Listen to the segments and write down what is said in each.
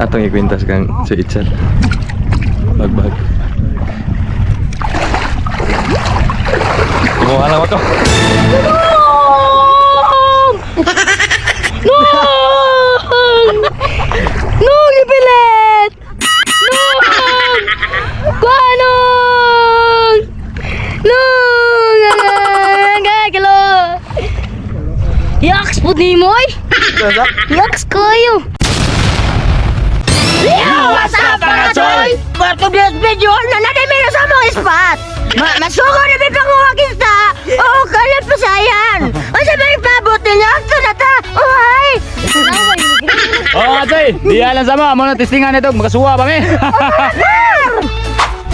Atong ikwintas kang sa Itzel. Bagbag. Kumuha lang ako. Nung ipilit! Nung! Kuanong! Nung! Gagalo! Yaks po ni Moy! Yaks kayo! Yo! What's up mga choy? For today's video, nanadami na sa mga spot! Masuko na may panguwagin sa! Oo, kalit pa sayan! Ang sabay pabot ninyo, ito na ta! Uhay! Oo, Atay. Diya lang sama. Muna testingan ito. Magkasuwa pa mi.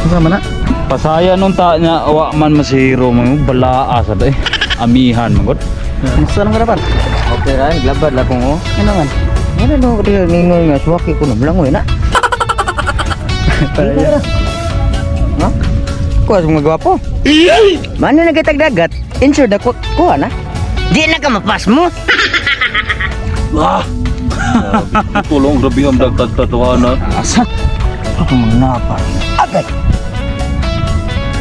Sama na. Pasaya nung ta niya. Wa man masiro mo. Balaa sa day. Amihan magod. Masa lang karapan? Okay ra, naglabad la kong oh. Ano man? Ano no kaya ningoy nga suwaki ko na lang na. Ha? Kuha sa mga gwapo. Mana nagitagdagat? Insured ako. Kuha na. Di na ka mapas mo. Ah! Tulong grabe ang dagtatawanan. Asa? Ako manapa. Agad.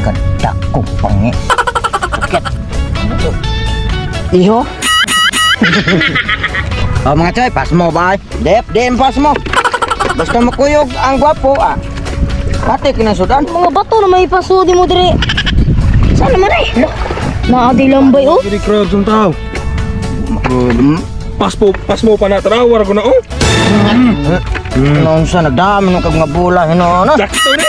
Kadak kong pangi. Agad. Ano to? Iho? Oh mga choy, pas mo ba? Dem pas mo. Basta makuyog ang gwapo ah. Pati kinasudan. Mga bato na may pasudi mo dire. Saan naman eh? Naadi lambay oh. Kiri crowd yung tao. Pas mo pa na tarawar ko na oh. Noon sa nagdami ng kag nga bula hino na. Sakto na.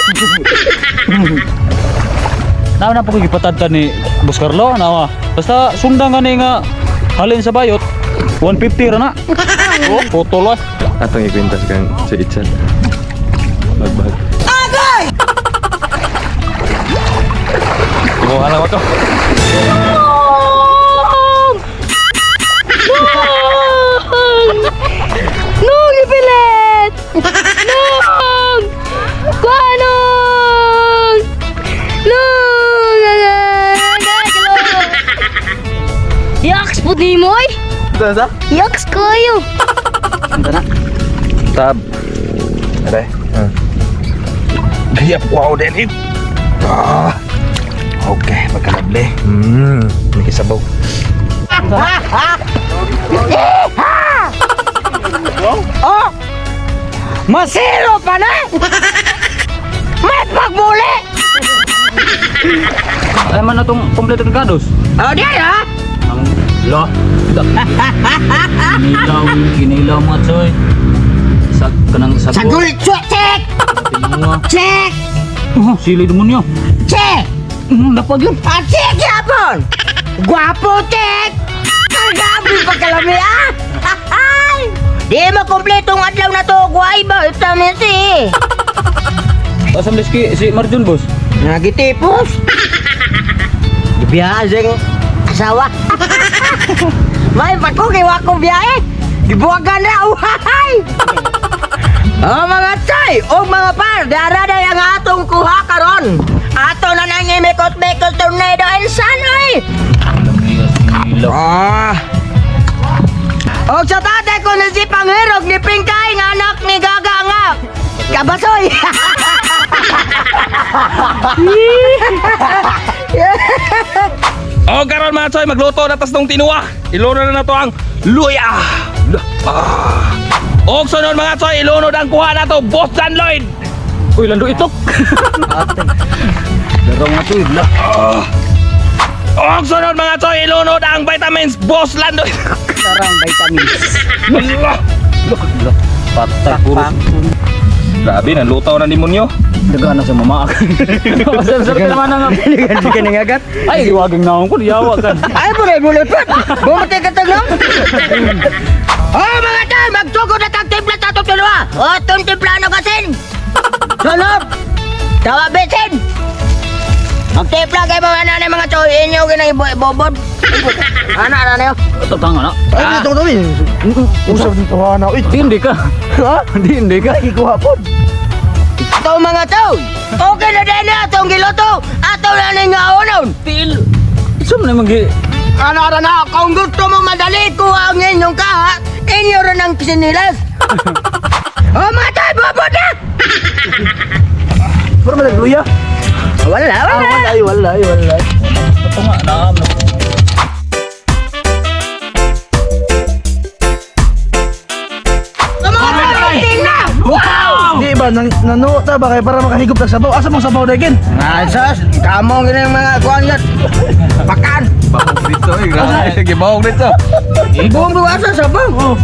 Nawa na po ko gipatadtan ni Boss Carlo. Nawa. Basta sundan ka ni nga halin sa bayot. 150 ra na. Oh, photo lang. Atong ikwintas kang sa Itzel. Bagbag. Kumuha lang ako. Nung ipilit! Nung! Kuanong! Nung! Gagalo! Yaks po ni Moy! Sa? Yaks kayo! Anda na. Tab. Aray. Gayap wow din it. Okay, pagkalabli. Nakisabaw. Oh! Masiro pa na! May pagbuli! Ay man na itong kompletong kados. Oh, di ha? Ang lo. Ginilaw mga choy. Sa kanang sago. Sagul, check! Check! Oh, sili demonyo. Check! Dapat yun. Ah, check yapon! Gwapo, check! Ang gabi pagkalami ah! Ay! Di makompletong adlaw na to, guay ba? Ito na si... Asam leski si Marjun boss. Nagitipos! Biyahe sing asawa. May pakukiwa ko biyahe. Gibuwagan na uhay. Oh mga chay, o mga par, dara na yung atong kuha karon. Ato na nang imikot-mikot tornado and sanoy. Ginilaw. Ah. O sa tatay ko na si Panghirog ni Pingkay nga anak ni Gaga nga. Kabasoy. Oh, karon mga choy, magluto na tas nung tinuwa. Ilunod na to ang luya. Og sunod mga choy, ilunod ang kuha na to, Boss John Lloyd. Uy, lando itok. Darong nga choy. Og sunod mga choy, ilunod ang vitamins, Boss Lando. Sarang vitamins. Patay puro. Grabe, nanlutaw na demonyo. Daga na sa mama. Masarap naman nga. Hindi ka nangagat. Ay, iwaging naon ko, diyawa ka. Ay, bulit pa. Bumati ka taglang. Oh, mga tay, magsugod na tag-timpla sa itong dalawa. O, itong timpla na kasin. Sunod. Tawa besin. Magtimpla kayo mga nanay mga choy. Inyo kinang-ibobod. Anak na yun. Tatanga na. Ay, ito ito. Usap dito na. Hindi ka. Ha? Hindi ka. Ikuha po. Ito mga choy. Okay na din na itong giloto. Ato na ning aonon. Til. Saan mo na mag- Ano na, kung gusto mo madali ko ang inyong kahat, inyo rin ang sinilas. O mga tay, kuan nanu ta ba kay para makahigop sa sabaw. Asa mo sabaw dagin? Nasas, kamong gini mga kuan yan. Pakan. Bahog dito eh. Sige, bahog dito. Buong duwasa sa bang. Oh,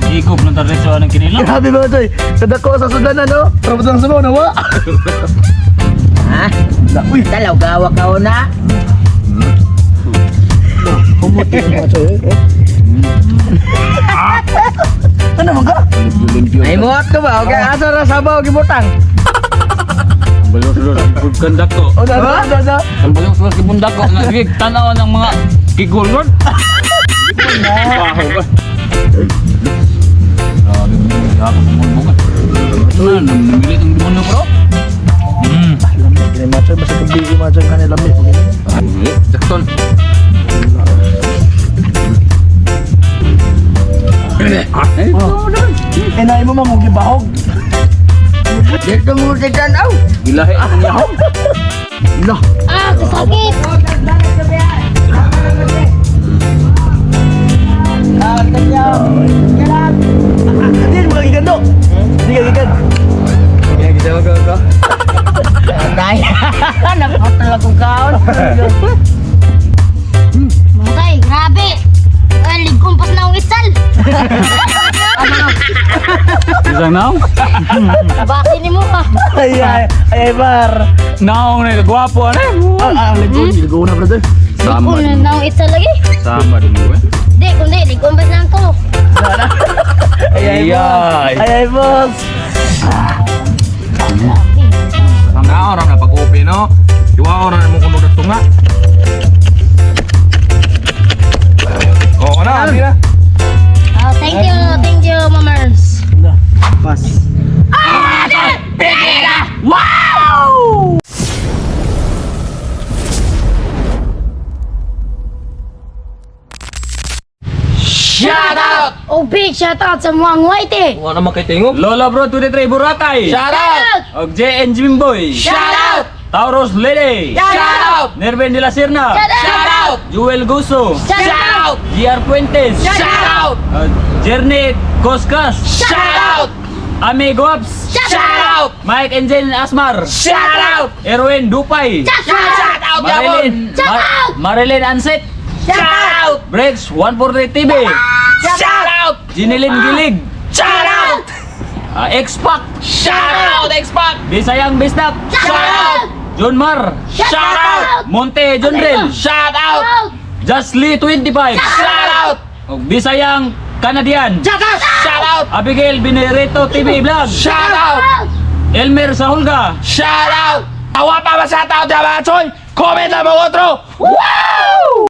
Ikop ng tareso anong kinilo. grabe ba toy. Kadako sa sudlanan no. Trabot ang sabaw nawa. Ha? Uy, Dalaw gawa ka na. kumuti ang mga choy. Ano man ka? Ay muot ka ba? Okay, asa ra sabaw gibutang. Ang balos-balos, ang kandak ko. O da. Ang balos-balos ang bundak ko. Nagig, tanaw ng mga kigol ron. Baho ba? Grabe mo, ako sa mundo ka. Namilit ang demonyo bro. Kini mga choy basta kabigi mga choy kanila mi. Jackson. Inay mo mang gibahog. Dito mo si tanaw. Gilahi ang yahong. Lah, Ah, kasakit! di mo gigando. Di ka gigand. Nay. Nakotol ako kaon. Matay, grabe! Ligkumpas na ang itsal! Isang naong? Bakit ni mo ka? Ay bar. Naong na kagwapo ano Ligo na brother. Sama Kung na ang itsal lagi? Sama din mo eh. Di, kundi, ligkumpas lang ko. Ay. Ay boss. Ang orang na pag-upi no. Iwa orang na mo kuno tunga. Oo na, abi na. Oh, thank you, mamers. Pas. Oh, big shout out sa mga white eh. Wala naman kay tingog. Lola bro, 23 Boracay. Shout out! Og JN Jimboy. Shout out! Tauros Lede. Shout out! Nerven de la Serna. Shout out! Joel Guso. Shout out! GR Puentes. Shout out! Jerny Coscas. Shout out! Ame Guaps. Shout out! Mike Angel Asmar. Shout out! Erwin Dupay. Shout out! Marilyn. Shout out! Marilyn Anset. Shout out! Breaks 143 TV. Shout out! Jinilin Gilig. Shout out! X-Pac. Shout out! X-Pac. Bisayang Bisnak. Shout out! John Mar. Shout out! Monte John Rel. Shout Shout out! Justly 25. Shout out! Og Bisayang Canadian. Shout out! Shout out. Abigail Binereto TV Vlog. Shout out. Elmer Sahulga. Shout out. Awa pa ba sa tao, diba, Choy? Comment na mo otro. Wow!